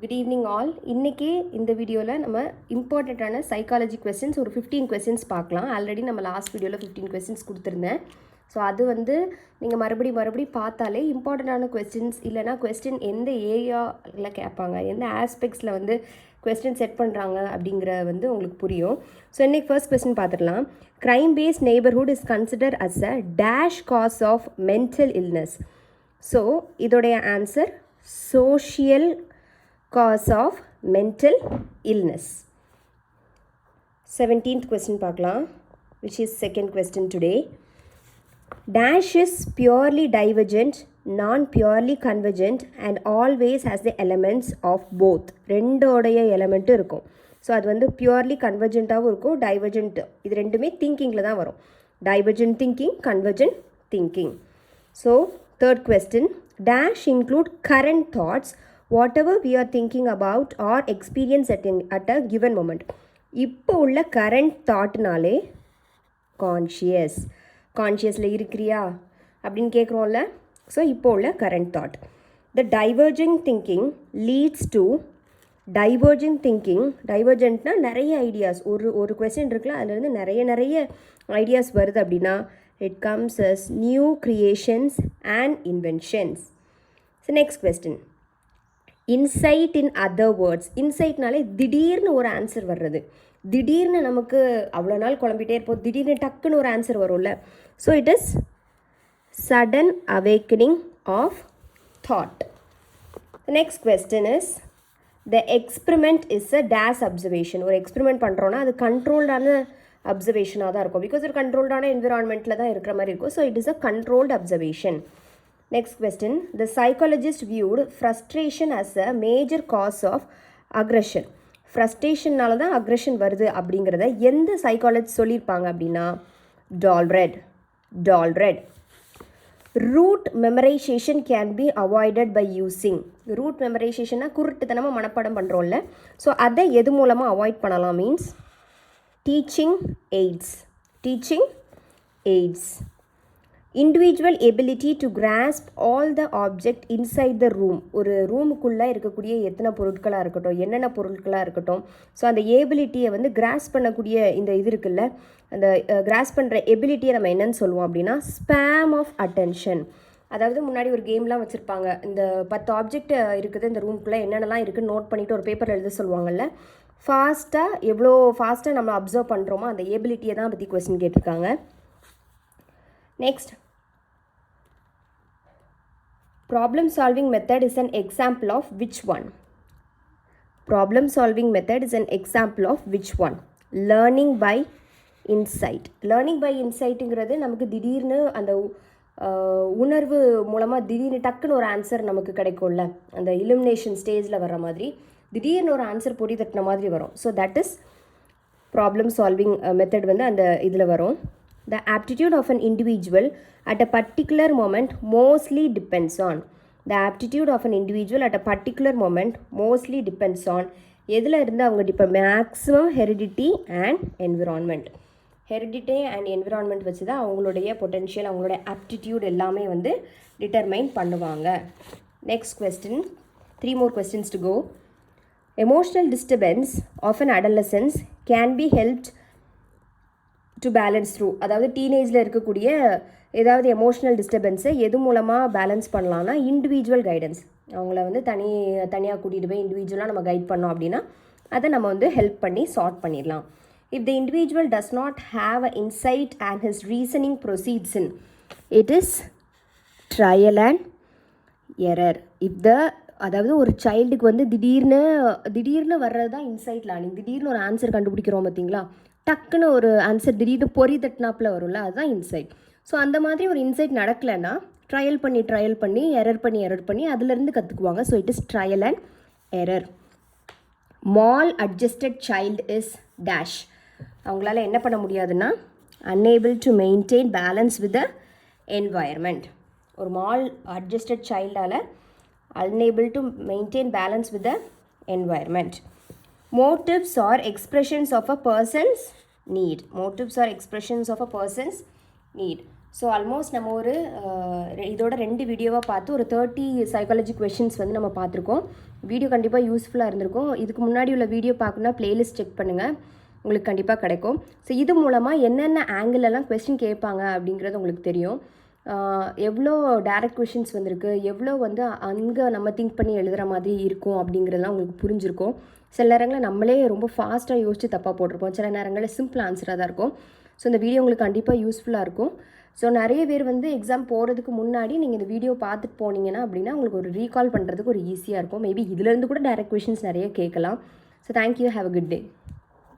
Good evening all. இன்றைக்கி இந்த வீடியோவில் நம்ம இம்பார்ட்டண்ட்டான சைக்காலஜி கொஸ்டின்ஸ் ஒரு 15 கொஸ்டின்ஸ் பார்க்கலாம். ஆல்ரெடி நம்ம லாஸ்ட் வீடியோவில் 15 கொஸ்டின்ஸ் கொடுத்துருந்தேன். ஸோ அது வந்து நீங்கள் மறுபடியும் பார்த்தாலே இம்பார்ட்டண்ட்டான கொஸ்டின்ஸ் இல்லைனா கொஸ்டின் எந்த ஏரியாவில் கேட்பாங்க, எந்த ஆஸ்பெக்ட்ஸில் வந்து கொஸ்டின் செட் பண்ணுறாங்க அப்படிங்கிற வந்து உங்களுக்கு புரியும். ஸோ இன்றைக்கி ஃபர்ஸ்ட் கொஸ்டின் பார்த்துடலாம். Crime based neighbourhood is consider as a dash cause of mental illness. So இதோடைய answer social cause of mental illness. 17th question பார்க்கலாம், which is second question today. Dash is purely divergent, non-purely convergent and always has the elements of both. ரெண்டோடைய element இருக்கும். So அது வந்து purely கன்வர்ஜென்ட்டாகவும் இருக்கும், divergent. இது ரெண்டுமே திங்கிங்கில் தான் வரும். Divergent thinking, convergent thinking. So third question. Dash include current thoughts, whatever we are thinking about or experience at a given moment. இப்போ உள்ள current thoughtனாலே கான்ஷியஸில் இருக்கிறியா அப்படின்னு கேட்குறோம்ல. ஸோ இப்போ உள்ள current thought. The divergent thinking leads to divergent thinking. divergentனா நிறைய ideas, ஒரு question இருக்குல்ல, அதுலேருந்து நிறைய ஐடியாஸ் வருது அப்படின்னா it comes as new creations and inventions. So next question. Insight in other words. இன்சைட்னாலே திடீர்னு ஒரு ஆன்சர் வர்றது. திடீர்னு நமக்கு அவ்வளோ நாள் குழம்பிட்டே இருப்போம், திடீர்னு டக்குன்னு ஒரு ஆன்சர் வரும்ல. So it is sudden awakening of thought. The next question is, the experiment is a dash observation. ஒரு எக்ஸ்பெரிமெண்ட் பண்ணுறோன்னா அது கண்ட்ரோல்டான அப்சர்வேஷனாக தான் இருக்கும், பிகாஸ் ஒரு கண்ட்ரோல்டான என்விரான்மெண்ட்டில் தான் இருக்கிற மாதிரி இருக்கும். So it is a controlled observation. Next question. The psychologist viewed frustration as a major cause of aggression. ஃப்ரஸ்ட்ரேஷன்னால தான் அக்ரெஷன் வருது அப்படிங்கிறத எந்த சைக்காலஜிஸ்ட் சொல்லியிருப்பாங்க அப்படின்னா Dollard. Rote memorization can be avoided by using. Rote மெமரைசேஷன்னா குருட்டுத்தனமாக மனப்பாடம் பண்ணுறோம்ல, ஸோ அதை எது மூலமாக அவாய்ட் பண்ணலாம் means teaching aids. Individual ability to grasp all the object inside the room. ஒரு ரூமுக்குள்ளே இருக்கக்கூடிய எத்தனை பொருட்களாக இருக்கட்டும், என்னென்ன பொருட்களாக இருக்கட்டும், ஸோ அந்த ஏபிலிட்டியை வந்து கிராஸ் பண்ணக்கூடிய இந்த இது இருக்குல்ல, அந்த கிராஸ் பண்ணுற எபிலிட்டியை நம்ம என்னன்னு சொல்லுவோம் அப்படின்னா ஸ்பேம் ஆஃப் அட்டென்ஷன். அதாவது முன்னாடி ஒரு கேம்லாம் வச்சுருப்பாங்க, இந்த 10 ஆப்ஜெக்ட் இருக்குது இந்த ரூமுக்குள்ளே, என்னென்னலாம் இருக்குதுன்னு நோட் பண்ணிவிட்டு ஒரு பேப்பரில் எழுத சொல்லுவாங்கள்ல. எவ்வளோ ஃபாஸ்ட்டாக நம்ம அப்சர்வ் பண்ணுறோமோ அந்த ஏபிலிட்டியை தான் பற்றி கொஸ்டின் கேட்டிருக்காங்க. Next, problem solving method is an example of which one? Problem solving method is an example of which one? Learning by insight. Learning by இன்சைட்டுங்கிறது நமக்கு திடீர்னு அந்த உணர்வு மூலமாக திடீர்னு டக்குன்னு ஒரு ஆன்சர் நமக்கு கிடைக்கும்ல, அந்த இலுமினேஷன் ஸ்டேஜில் வர்ற மாதிரி திடீர்னு ஒரு ஆன்சர் பொடி தட்டின மாதிரி வரும். So that is problem solving method வந்து அந்த இதில் வரும். The aptitude of an individual at a particular moment mostly depends on. The aptitude of an individual at a particular moment mostly depends on. எதில் இருந்து அவங்க maximum heredity and environment. Heredity and environment வச்சு தான் அவங்களுடைய potential, அவங்களுடைய aptitude எல்லாமே வந்து determine பண்ணுவாங்க. Next question, 3 more questions to go. Emotional disturbance of an adolescence can be helped to balance through. அதாவது டீனேஜில் இருக்கக்கூடிய ஏதாவது எமோஷ்னல் டிஸ்டர்பன்ஸை எது மூலமாக பேலன்ஸ் பண்ணலான்னா இண்டிவிஜுவல் கைடன்ஸ். அவங்கள வந்து தனியாக கூட்டிகிட்டு போய் இண்டிவிஜுவலாக நம்ம கைட் பண்ணோம் அப்படின்னா அதை நம்ம வந்து ஹெல்ப் பண்ணி சார்ட் பண்ணிடலாம். If the individual does not have a inside and his reasoning proceeds in, it is trial and error. அதாவது ஒரு சைல்டுக்கு வந்து திடீர்னு வர்றது தான் இன்சைட் லேர்னிங். திடீர்னு ஒரு ஆன்சர் கண்டுபிடிக்கிறோம் பார்த்தீங்களா, டக்குன்னு ஒரு ஆன்சர் திடீர்னு பொறி தட்டினாப்பில் வரும்ல, அதுதான் இன்சைட். ஸோ அந்த மாதிரி ஒரு இன்சைட் நடக்கலைன்னா ட்ரையல் பண்ணி எரர் பண்ணி அதுலேருந்து கற்றுக்குவாங்க. So it is trial and error. Maladjusted child is dash. அவங்களால என்ன பண்ண முடியாதுன்னா unable to maintain balance with the environment. ஒரு மால் அட்ஜஸ்டட் சைல்டால் unable to maintain balance with the environment. Motives are expressions of a person's need. So almost நம்ம ஒரு இதோட 2 வீடியோவாக பார்த்து ஒரு 30 சைக்காலஜி கொஷின்ஸ் வந்து நம்ம பார்த்துருக்கோம். வீடியோ கண்டிப்பாக யூஸ்ஃபுல்லாக இருந்திருக்கும். இதுக்கு முன்னாடி உள்ள வீடியோ பார்க்கணுன்னா ப்ளேலிஸ்ட் செக் பண்ணுங்கள், உங்களுக்கு கண்டிப்பாக கிடைக்கும். ஸோ இது மூலமாக என்னென்ன ஆங்கிளெல்லாம் கொஸ்டின் கேட்பாங்க அப்படிங்கிறது உங்களுக்கு தெரியும். எவ்வளோ டைரக்ட் கொஷின்ஸ் வந்திருக்கு, எவ்வளோ வந்து அங்கே நம்ம திங்க் பண்ணி எழுதுகிற மாதிரி இருக்கும் அப்படிங்கிறதுலாம் உங்களுக்கு புரிஞ்சிருக்கும். சில நேரங்களில் நம்மளே ரொம்ப ஃபாஸ்ட்டாக யோசித்து தப்பாக போட்டிருப்போம், சில நேரங்களில் சிம்பிள் ஆன்சராக தான் இருக்கும். ஸோ இந்த வீடியோ உங்களுக்கு கண்டிப்பாக யூஸ்ஃபுல்லாக இருக்கும். ஸோ நிறைய பேர் வந்து எக்ஸாம் போகிறதுக்கு முன்னாடி நீங்கள் இந்த வீடியோ பார்த்துட்டு போனீங்கன்னா அப்படின்னா உங்களுக்கு ஒரு ரீகால் பண்ணுறதுக்கு ஒரு ஈஸியாக இருக்கும். மேபி இதிலேருந்து கூட டைரக்ட் கொஷின்ஸ் நிறைய கேட்கலாம். So thank you, have a good day.